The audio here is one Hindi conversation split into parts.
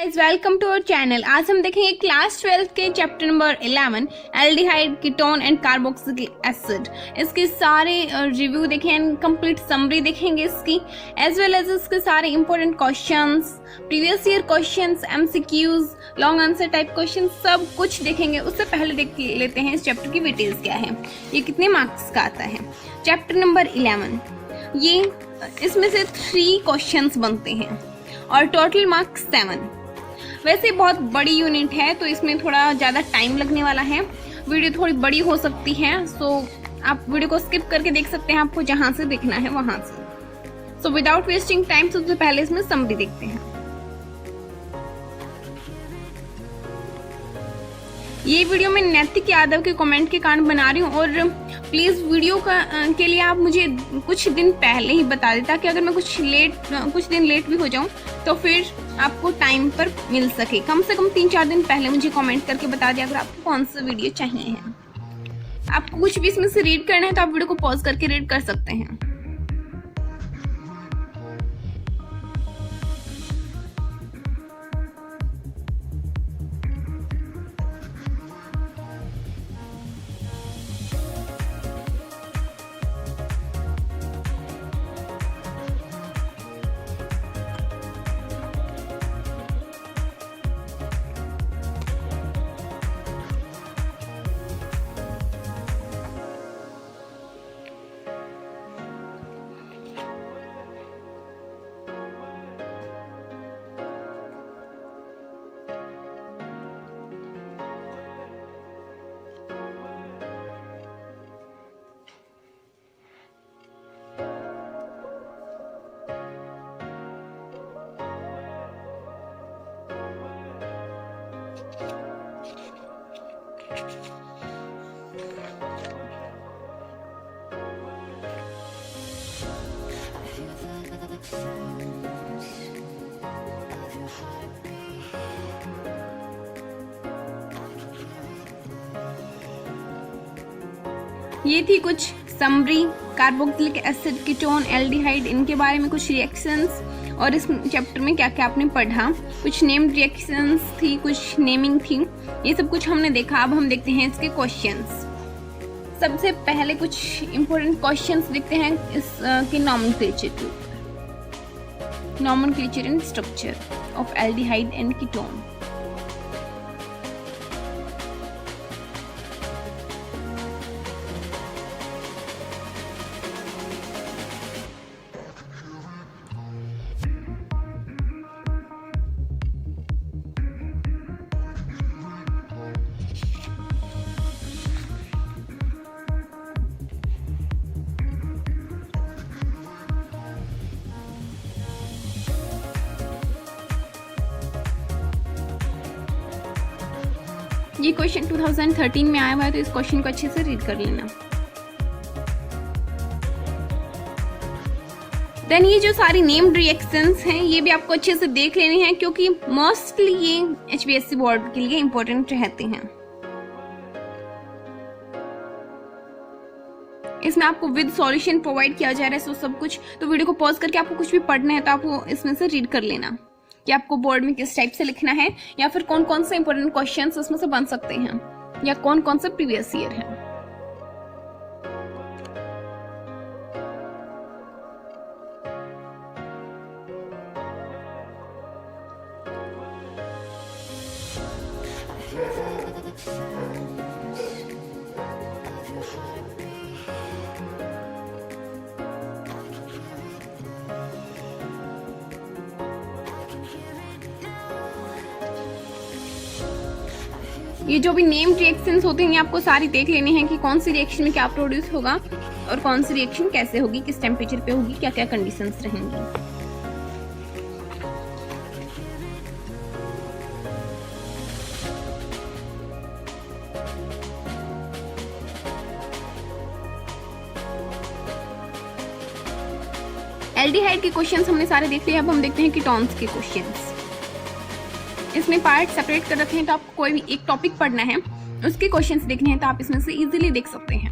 Guys, welcome to our channel. आज हम देखेंगे क्लास 12 के chapter number 11 aldehyde, ketone and carboxylic acid. इसके सारे रिव्यू देखें, कंप्लीट समरी देखेंगे इसकी, एज वेल एज इसके सारे important questions, previous year questions, MCQs, long answer type question, सब कुछ देखेंगे। उससे पहले देख लेते हैं इस चैप्टर की डिटेल्स क्या है, ये कितने मार्क्स का आता है। चैप्टर नंबर 11, ये इसमें से 3 क्वेश्चंस बनते हैं और टोटल मार्क्स 7। वैसे बहुत बड़ी यूनिट है तो इसमें थोड़ा ज़्यादा टाइम लगने वाला है, वीडियो थोड़ी बड़ी हो सकती है, सो आप वीडियो को स्किप करके देख सकते हैं, आपको जहाँ से देखना है वहाँ से। सो विदाउट वेस्टिंग टाइम सबसे पहले इसमें समरी देखते हैं। ये वीडियो मैं नैतिक यादव के कमेंट के कारण बना रही हूँ और प्लीज़ वीडियो के लिए आप मुझे कुछ दिन पहले ही बता दें, ताकि अगर मैं कुछ दिन लेट भी हो जाऊँ तो फिर आपको टाइम पर मिल सके। कम से कम 3-4 दिन पहले मुझे कमेंट करके बता दें अगर आपको कौन सा वीडियो चाहिए है। आपको कुछ भी इसमें से रीड करना है तो आप वीडियो को पॉज करके रीड कर सकते हैं। ये थी कुछ summary, carboxylic acid, ketone, aldehyde, इनके बारे में कुछ रिएक्शंस और इस चैप्टर में क्या क्या आपने पढ़ा। कुछ नेम्ड रिएक्शंस थी, कुछ नेमिंग थी, ये सब कुछ हमने देखा। अब हम देखते हैं इसके क्वेश्चंस। सबसे पहले कुछ इंपॉर्टेंट क्वेश्चंस देखते हैं इसके nomenclature and structure of aldehyde and ketone. ये क्वेश्चन 2013 में आया हुआ है, तो इस क्वेश्चन को अच्छे से रीड कर लेना। देन ये जो सारी नेम्ड रिएक्शंस हैं ये भी आपको अच्छे से देख लेनी है, क्योंकि मोस्टली ये HPSC बोर्ड के लिए इंपॉर्टेंट रहते हैं। इसमें आपको विद सॉल्यूशन प्रोवाइड किया जा रहा है, सब कुछ। तो वीडियो को पॉज करके आपको कुछ भी पढ़ना है तो आपको इसमें से रीड कर लेना कि आपको बोर्ड में किस टाइप से लिखना है, या फिर कौन कौन से इंपॉर्टेंट क्वेश्चंस उसमें से बन सकते हैं, या कौन कौन से प्रीवियस ईयर है। ये जो भी नेम्ड रिएक्शंस होते हैं आपको सारी देख लेनी है कि कौन सी रिएक्शन में क्या प्रोड्यूस होगा और कौन सी रिएक्शन कैसे होगी, किस टेम्परेचर पे होगी, क्या क्या कंडीशंस रहेंगी। एल्डिहाइड के क्वेश्चंस हमने सारे देख लिए। अब हम देखते हैं कीटोन्स के क्वेश्चंस। इसमें पार्ट सेपरेट कर रखे हैं, तो आपको कोई भी एक टॉपिक पढ़ना है, उसके क्वेश्चंस देखने हैं तो आप इसमें से इजीली देख सकते हैं।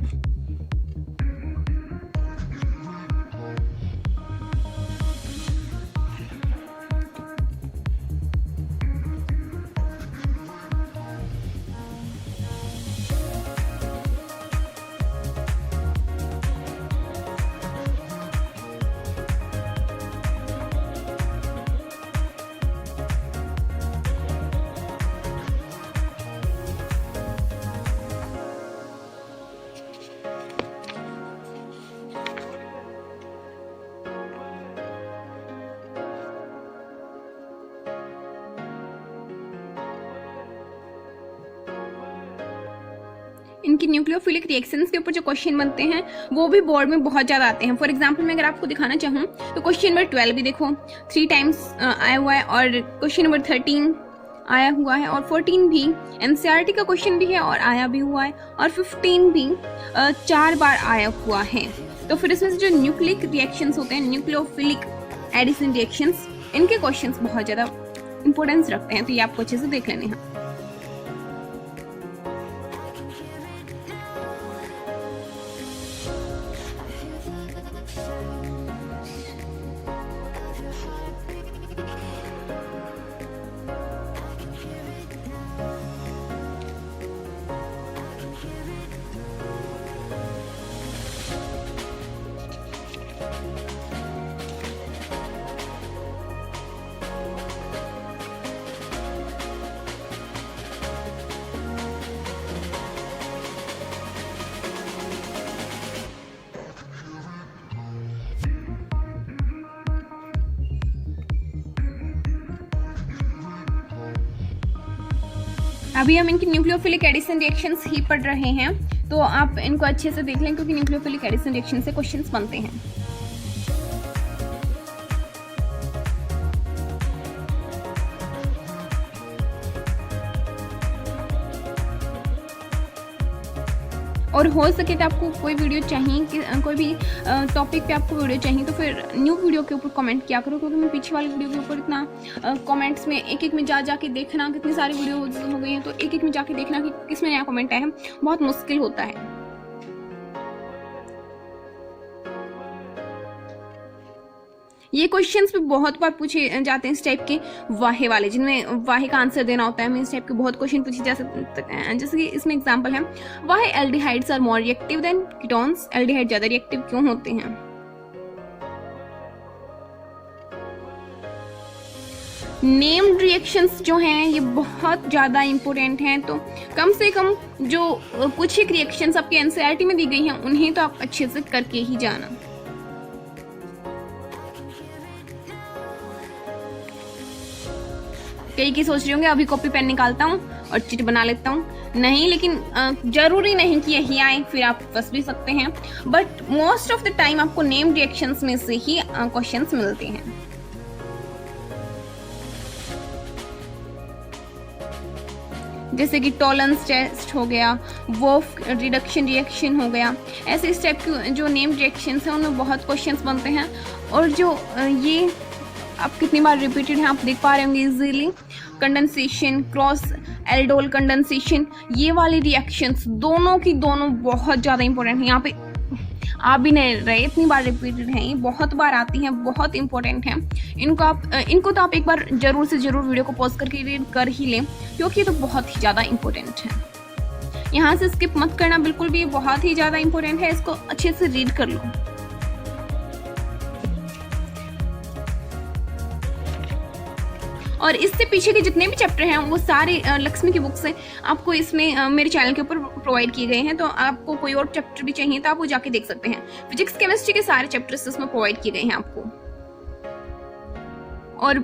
इनकी न्यूक्लियोफिलिक रिएक्शंस के ऊपर जो क्वेश्चन बनते हैं वो भी बोर्ड में बहुत ज़्यादा आते हैं। फॉर एग्जांपल मैं अगर आपको दिखाना चाहूँ तो क्वेश्चन नंबर 12 भी देखो 3 टाइम्स आया हुआ है, और क्वेश्चन नंबर 13 आया हुआ है, और 14 भी एनसीईआरटी का क्वेश्चन भी है और आया भी हुआ है, और 15 भी 4 बार आया हुआ है। तो फिर इसमें से जो न्यूक्लिक रिएक्शंस होते हैं, न्यूक्लियोफिलिक एडिशन रिएक्शंस, इनके क्वेश्चंस बहुत ज़्यादा इंपॉर्टेंस रखते हैं, तो ये आपको अच्छे से देख लेने हैं। अभी हम इनकी न्यूक्लियोफिलिक एडिशन रिएक्शंस ही पढ़ रहे हैं, तो आप इनको अच्छे से देख लें क्योंकि न्यूक्लियोफिलिक एडिशन रिएक्शन से क्वेश्चंस बनते हैं। और हो सके तो आपको कोई वीडियो चाहिए कि कोई भी टॉपिक पे आपको वीडियो चाहिए तो फिर न्यू वीडियो के ऊपर कमेंट किया करो, क्योंकि मैं पीछे वाली वीडियो के ऊपर इतना कमेंट्स में एक एक में जाके देखना, कितनी सारी वीडियो हो गई हैं तो एक एक में जाके देखना कि किसमें नया कमेंट आया है, बहुत मुश्किल होता है। ये क्वेश्चंस भी बहुत बार पूछे जाते हैं इस टाइप के वाहे वाले, जिनमें वाहे का आंसर देना होता है। हमें इस टाइप के बहुत क्वेश्चन पूछे जा सकते हैं, जैसे कि इसमें एग्जांपल है वाहे aldehydes are more reactive than ketones, aldehyde ज्यादा रिएक्टिव क्यों होते हैं। नेम्ड रिएक्शंस जो हैं ये बहुत ज़्यादा इंपॉर्टेंट हैं, तो कम से कम जो कुछ एक रिएक्शंस आपके एनसीईआरटी में दी गई हैं उन्हें तो आप अच्छे से करके ही जाना। कई सोच रहे होंगे अभी कॉपी पेन निकालता हूँ और चिट बना लेता हूँ, नहीं, लेकिन जरूरी नहीं कि यही आए, फिर आप फंस भी सकते हैं, but most of the time आपको नेम रिएक्शंस में से ही क्वेश्चंस मिलते हैं। जैसे कि टॉलरेंस टेस्ट हो गया, वोल्फ रिडक्शन रिएक्शन हो गया, ऐसे इस टाइप के जो नेम रिएक्शंस हैं उनमें बहुत क्वेश्चंस बनते हैं। और जो ये अब कितनी बार रिपीटेड है आप देख पा रहे होंगे easily, condensation, cross aldol condensation, ये वाली रिएक्शंस दोनों की दोनों बहुत ज़्यादा इंपॉर्टेंट है। यहाँ पे आप भी नहीं रहे, इतनी बार रिपीटेड हैं, ये बहुत बार आती हैं, बहुत इंपॉर्टेंट है। इनको तो आप एक बार जरूर से जरूर वीडियो को पॉज करके रीड कर ही लें, क्योंकि ये तो बहुत ही ज़्यादा इंपॉर्टेंट है। यहाँ से स्किप मत करना बिल्कुल भी, बहुत ही ज़्यादा इंपॉर्टेंट है, इसको अच्छे से रीड कर लो। और इससे पीछे के जितने भी चैप्टर हैं वो सारे लक्ष्मी की बुक से आपको इसमें मेरे चैनल के ऊपर प्रोवाइड किए गए हैं, तो आपको कोई और चैप्टर भी चाहिए तो आप वो जाके देख सकते हैं। फिजिक्स केमिस्ट्री के सारे चैप्टर्स इसमें प्रोवाइड किए गए हैं आपको, और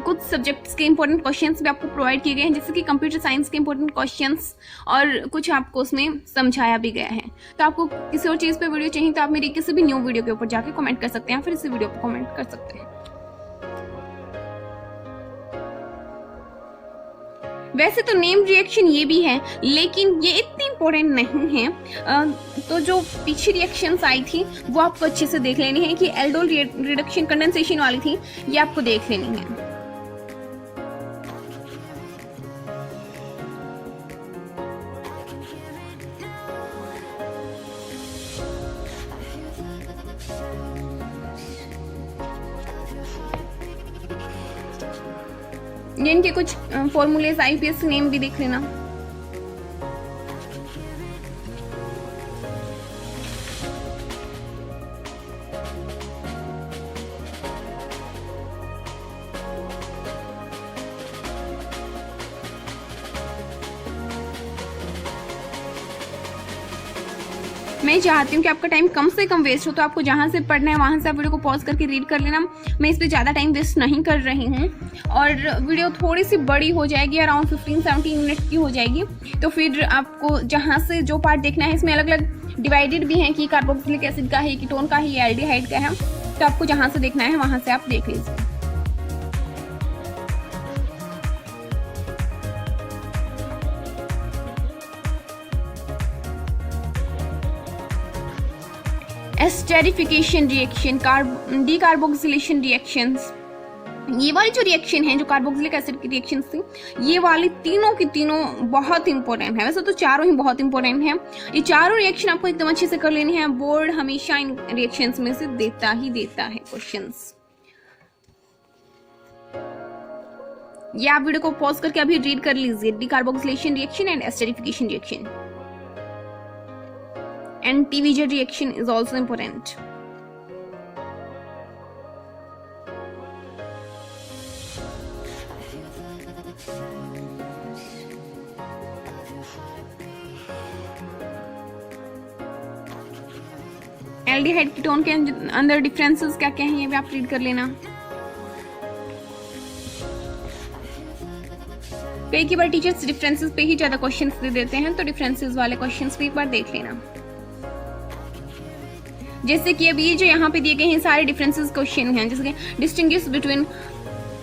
कुछ सब्जेक्ट्स के इंपॉर्टेंट क्वेश्चंस भी आपको प्रोवाइड किए गए हैं, जैसे कि कंप्यूटर साइंस के इंपॉर्टेंट क्वेश्चंस, और कुछ आपको उसमें समझाया भी गया है। तो आपको किसी और चीज़ पे वीडियो चाहिए तो आप मेरी किसी भी न्यू वीडियो के ऊपर जाके कमेंट कर सकते हैं, फिर इसी वीडियो पर कमेंट कर सकते हैं। वैसे तो नेम रिएक्शन ये भी है, लेकिन ये इतनी इंपॉर्टेंट नहीं है। तो जो पीछे रिएक्शंस आई थी वो आपको अच्छे से देख लेनी है, कि एल्डोल रिडक्शन कंडेंसेशन वाली थी, ये आपको देख लेनी है। ये इनके कुछ फॉर्मूलेज आईपीएस नेम भी देख लेना। मैं चाहती हूँ कि आपका टाइम कम से कम वेस्ट हो, तो आपको जहाँ से पढ़ना है वहाँ से आप वीडियो को पॉज करके रीड कर लेना। मैं इस पर ज़्यादा टाइम वेस्ट नहीं कर रही हूँ और वीडियो थोड़ी सी बड़ी हो जाएगी, अराउंड 15-17 मिनट की हो जाएगी। तो फिर आपको जहाँ से जो पार्ट देखना है, इसमें अलग अलग डिवाइडेड भी हैं कि कार्बोक्सिलिक एसिड का है, कीटोन का है, एल्डिहाइड का है। तो आपको जहाँ से देखना है वहाँ से आप देख लीजिए। एस्टेरिफिकेशन रिएक्शन, डीकार्बोक्सिलेशन रिएक्शंस, ये वाली जो रिएक्शन है, जो कार्बोक्सिलिक एसिड की रिएक्शन थी, ये वाली तीनों की तीनों बहुत इंपॉर्टेंट है। वैसे तो चारों ही बहुत इंपॉर्टेंट है। ये चारों रिएक्शन आपको एकदम अच्छे से कर लेनी है। बोर्ड हमेशा इन रिएक्शंस में से देता ही देता है क्वेश्चंस। ये आप वीडियो को पॉज करके अभी रीड कर लीजिए। Decarboxylation reaction and esterification reaction and TVJ reaction is also important. Aldehyde ketone के अंदर डिफरेंसेस क्या क्या हैं, ये भी आप रीड कर लेना। कई बार टीचर्स डिफरेंसेस पे ही ज्यादा क्वेश्चंस दे देते हैं, तो डिफरेंसेस वाले क्वेश्चंस भी एक बार देख लेना। जैसे कि अभी जो यहाँ पे दिए गए हैं सारे डिफरेंसेस क्वेश्चन हैं, जैसे कि डिस्टिंग्विश बिटवीन,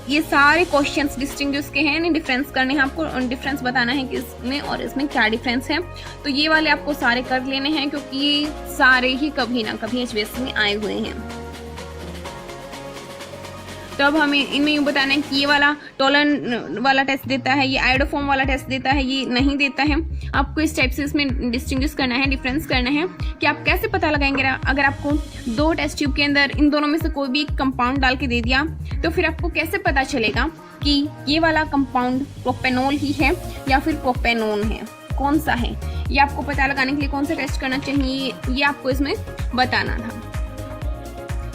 ये सारे क्वेश्चंस डिस्टिंग्विश के हैं, डिफरेंस करने हैं आपको, डिफरेंस बताना है कि इसमें और इसमें क्या डिफरेंस है। तो ये वाले आपको सारे कर लेने हैं, क्योंकि ये सारे ही कभी ना कभी HBS में आए हुए हैं। तो अब हमें इनमें यूँ बताना है कि ये वाला टोलन वाला टेस्ट देता है, ये आयोडोफॉर्म वाला टेस्ट देता है, ये नहीं देता है। आपको इस टाइप से इसमें डिस्टिंग्विश करना है, डिफरेंस करना है कि आप कैसे पता लगाएंगे। अगर आपको दो टेस्ट ट्यूब के अंदर इन दोनों में से कोई भी कंपाउंड डाल के दे दिया, तो फिर आपको कैसे पता चलेगा कि ये वाला कंपाउंड प्रोपेनॉल ही है या फिर प्रोपेनोन है, कौन सा है। ये आपको पता लगाने के लिए कौन सा टेस्ट करना चाहिए, ये आपको इसमें बताना था।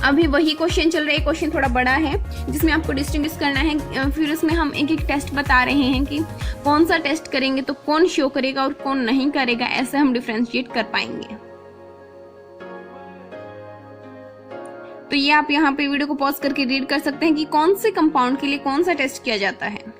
अभी वही क्वेश्चन चल रहा है। क्वेश्चन थोड़ा बड़ा है, जिसमें आपको डिस्टिंग्विश करना है। फिर उसमें हम एक एक टेस्ट बता रहे हैं कि कौन सा टेस्ट करेंगे तो कौन शो करेगा और कौन नहीं करेगा, ऐसे हम डिफरेंशिएट कर पाएंगे। तो ये आप यहाँ पे वीडियो को पॉज करके रीड कर सकते हैं कि कौन से कंपाउंड के लिए कौन सा टेस्ट किया जाता है।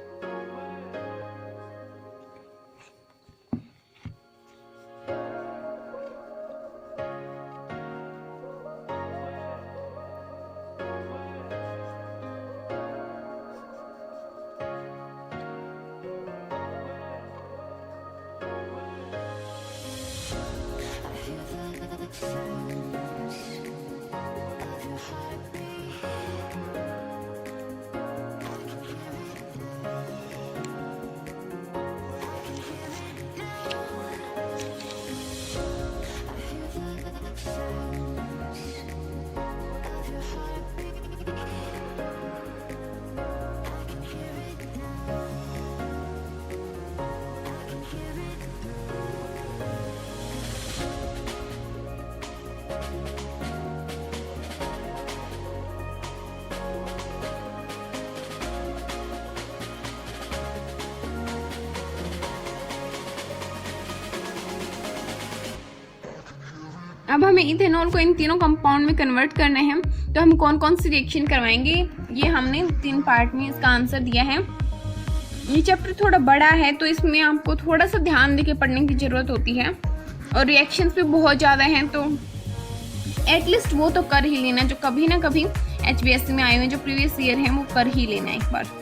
अब हमें इथेनॉल को इन तीनों कंपाउंड में कन्वर्ट करना है। तो हम कौन कौन सी रिएक्शन करवाएंगे, ये हमने 3 पार्ट में इसका आंसर दिया है। ये चैप्टर थोड़ा बड़ा है, तो इसमें आपको थोड़ा सा ध्यान देके पढ़ने की ज़रूरत होती है, और रिएक्शंस भी बहुत ज़्यादा हैं। तो एटलीस्ट वो तो कर ही लेना, जो कभी ना कभी HBSC में आए हुए जो प्रीवियस ईयर हैं वो कर ही लेना एक बार।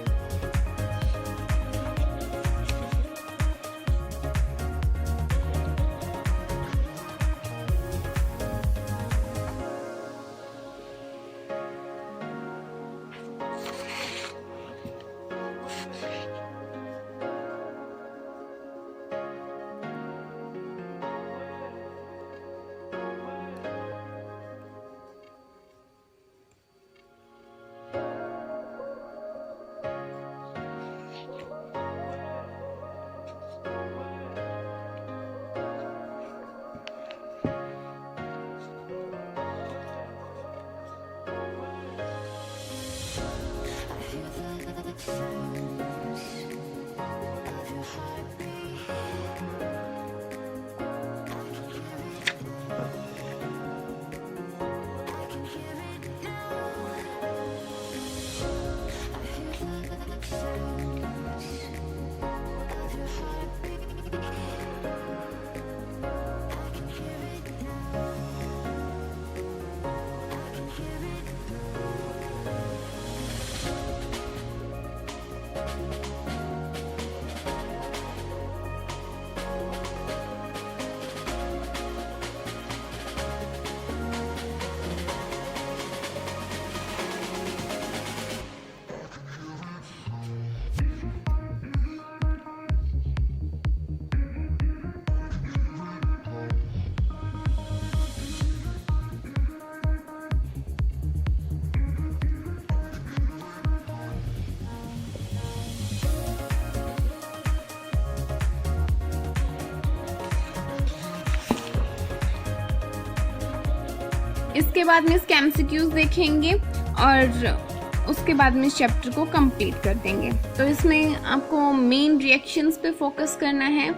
इसके बाद में इसके एमसीक्यूज देखेंगे और उसके बाद में इस चैप्टर को कंप्लीट कर देंगे। तो इसमें आपको मेन रिएक्शंस पे फोकस करना है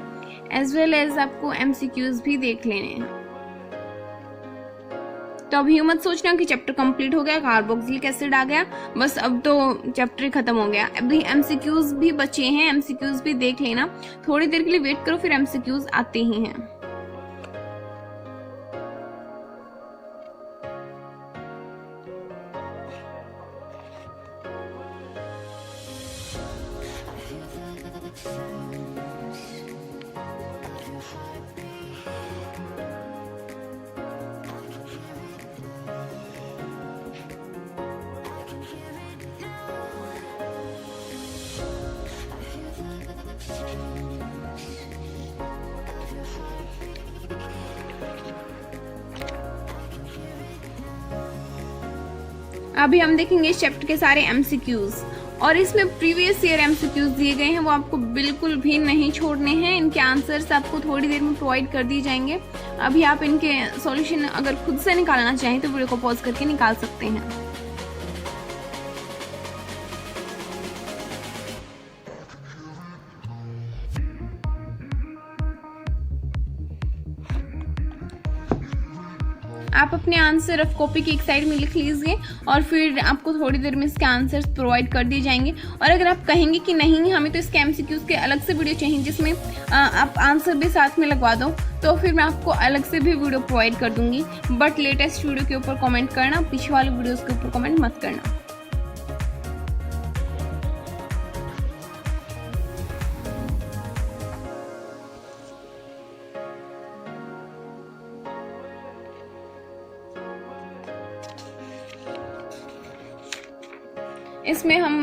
एज वेल एज आपको एमसीक्यूज भी देख लेने हैं। तो अब यूं मत सोचना कि चैप्टर कंप्लीट हो गया, कार्बोक्सिलिक एसिड आ गया, बस अब तो चैप्टर खत्म हो गया। अभी एमसीक्यूज भी बचे हैं, एमसीक्यूज भी देख लेना। थोड़ी देर के लिए वेट करो, फिर एमसीक्यूज आते ही हैं। अभी हम देखेंगे इस चैप्टर के सारे एमसीक्यूज, और इसमें प्रीवियस ईयर एमसीक्यूज दिए गए हैं, वो आपको बिल्कुल भी नहीं छोड़ने हैं। इनके आंसर्स आपको थोड़ी देर में प्रोवाइड कर दिए जाएंगे। अभी आप इनके सॉल्यूशन अगर खुद से निकालना चाहें तो वीडियो को पॉज करके निकाल सकते हैं। आप अपने आंसर रफ कॉपी की एक साइड में लिख लीजिए और फिर आपको थोड़ी देर में इसके आंसर्स प्रोवाइड कर दिए जाएंगे। और अगर आप कहेंगे कि नहीं हमें तो इसके एमसीक्यूज के अलग से वीडियो चाहिए जिसमें आप आंसर भी साथ में लगवा दो, तो फिर मैं आपको अलग से भी वीडियो प्रोवाइड कर दूंगी। बट लेटेस्ट वीडियो के ऊपर कमेंट करना, पीछे वाले वीडियोज़ के ऊपर कमेंट मत करना। इसमें हम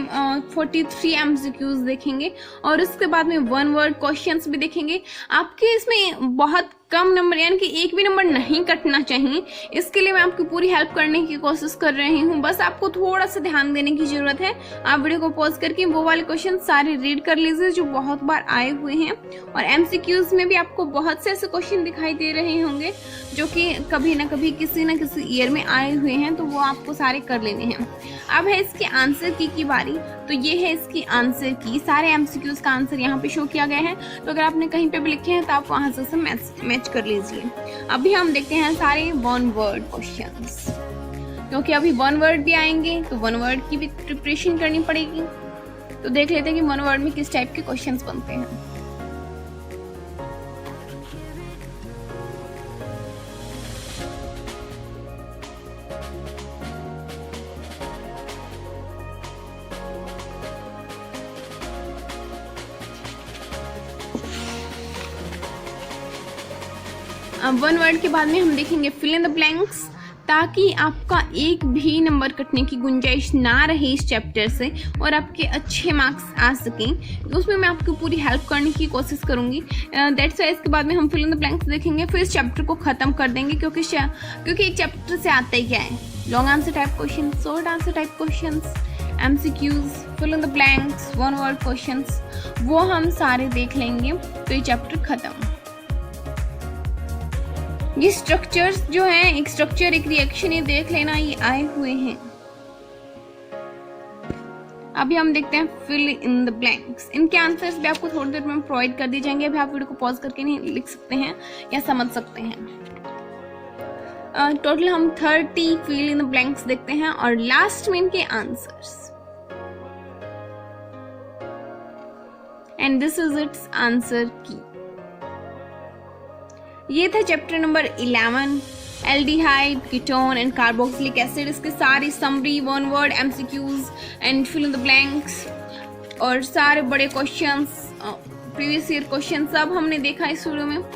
43 एमसीक्यूज देखेंगे और उसके बाद में वन वर्ड क्वेश्चंस भी देखेंगे। आपके इसमें बहुत कम नंबर यानी कि एक भी नंबर नहीं कटना चाहिए, इसके लिए मैं आपकी पूरी हेल्प करने की कोशिश कर रही हूँ। बस आपको थोड़ा सा ध्यान देने की जरूरत है। आप वीडियो को पॉज करके वो वाले क्वेश्चन सारे रीड कर लीजिए जो बहुत बार आए हुए हैं। और एमसीक्यूज में भी आपको बहुत से ऐसे क्वेश्चन दिखाई दे रहे होंगे जो कि कभी ना कभी किसी न किसी ईयर में आए हुए हैं, तो वो आपको सारे कर लेने हैं। अब है इसके आंसर की बारी। तो ये है इसकी आंसर की। सारे एमसीक्यूज का आंसर यहाँ पे शो किया गया है, तो अगर आपने कहीं पे भी लिखे हैं तो आप वहां से मैच कर लीजिए। अभी हम देखते हैं सारे वन वर्ड क्वेश्चंस, क्योंकि अभी वन वर्ड भी आएंगे तो वन वर्ड की भी प्रिपरेशन करनी पड़ेगी। तो देख लेते हैं कि वन वर्ड में किस टाइप के क्वेश्चंस बनते हैं। वन वर्ड के बाद में हम देखेंगे फिल इन द ब्लैंक्स, ताकि आपका एक भी नंबर कटने की गुंजाइश ना रहे इस चैप्टर से और आपके अच्छे मार्क्स आ सकें। तो उसमें मैं आपकी पूरी हेल्प करने की कोशिश करूंगी। दैट्स वाई इसके बाद में हम फिल इन द ब्लैंक्स देखेंगे, फिर इस चैप्टर को ख़त्म कर देंगे, क्योंकि एक चैप्टर से आता ही क्या है, long answer type question, short answer type question, MCQs, fill in the blanks, one word question, वो हम सारे देख लेंगे तो ये चैप्टर ख़त्म। ये स्ट्रक्चर्स जो हैं, एक स्ट्रक्चर एक रिएक्शन, ये देख लेना, ये आए हुए हैं। अभी हम देखते हैं फिल इन द ब्लैंक्स। इनके आंसर्स भी आपको थोड़ी देर में प्रोवाइड कर दी जाएंगे। अभी आप वीडियो को पॉज करके नहीं लिख सकते हैं या समझ सकते हैं। टोटल हम 30 फिल इन द ब्लैंक्स देखते हैं और लास्ट में इनके answers. And this is its answer की। ये था chapter number 11, aldehyde, ketone and carboxylic acid. इसके सारी summary, one word, MCQs and fill in the blanks और सारे बड़े क्वेश्चंस, प्रीवियस ईयर क्वेश्चन सब हमने देखा इस वीडियो में।